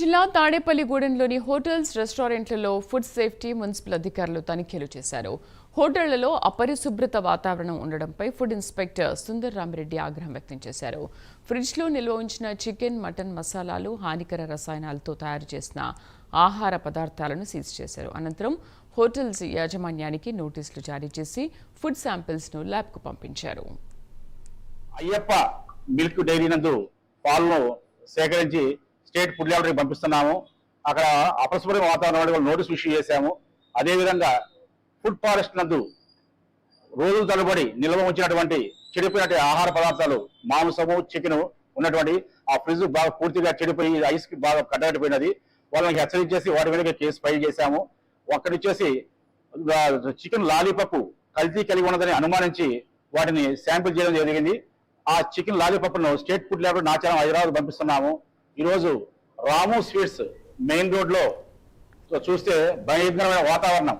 జిల్లా తాడేపల్లిగూడెంలోని హోటల్స్ రెస్టారెంట్లలో food safety municipal అధికారులు తనిఖీలు చేశారు. హోటళ్లలో అపరిశుభ్రత వాతావరణం ఉండడంపై ఫుడ్ ఇన్స్పెక్టర్ సుందర్ రామిరెడ్డి ఆగ్రహం వ్యక్తం చేశారు. ఫ్రిడ్జ్లో నిల్వ ఉంచిన చికెన్, మటన్ మసాలాలు హానికర రసాయనాలతో తయారు చేసిన ఆహార పదార్థాలను సీజ్ చేశారు. అనంతరం హోటల్స్ యాజమాన్యానికి నోటీసులు జారీ చేసి ఫుడ్ శాంపిల్స్ను ల్యాబ్కు పంపించారు. అయ్యప్ప మిల్క్ డైరీ నందు పాలను సేకరించి స్టేట్ ఫుడ్ ల్యాబొరేటరీకి పంపిస్తున్నాము. అక్కడ అపరిశుభ్ర వాతావరణం నోటీస్ ఇష్యూ చేశాము. అదేవిధంగా ఫుడ్ ఫారెస్ట్ నందు రోజుల తరబడి నిల్వ ఉంచినటువంటి చెడిపోయినటువంటి ఆహార పదార్థాలు, మాంసము, చికెన్ ఉన్నటువంటి ఆ ఫ్రిడ్జ్ బాగా పూర్తిగా చెడిపోయి ఐస్ కి బాగా కట్టబడిపోయినది. వాళ్ళకి హెచ్చరించేసి వాటి మీద కేసు ఫైల్ చేశాము. ఒక్కడిచ్చేసి చికెన్ లాలీపప్ కల్తీ కలిగి ఉన్నదని అనుమానించి వాటిని శాంపిల్ చేయడం జరిగింది. ఆ చికెన్ లాలీపప్ను state food laboratory Nacharam Hyderabad పంపిస్తున్నాము. ఈరోజు రాము స్వీట్స్ మెయిన్ రోడ్ లో చూస్తే భయంకరమైన వాతావరణం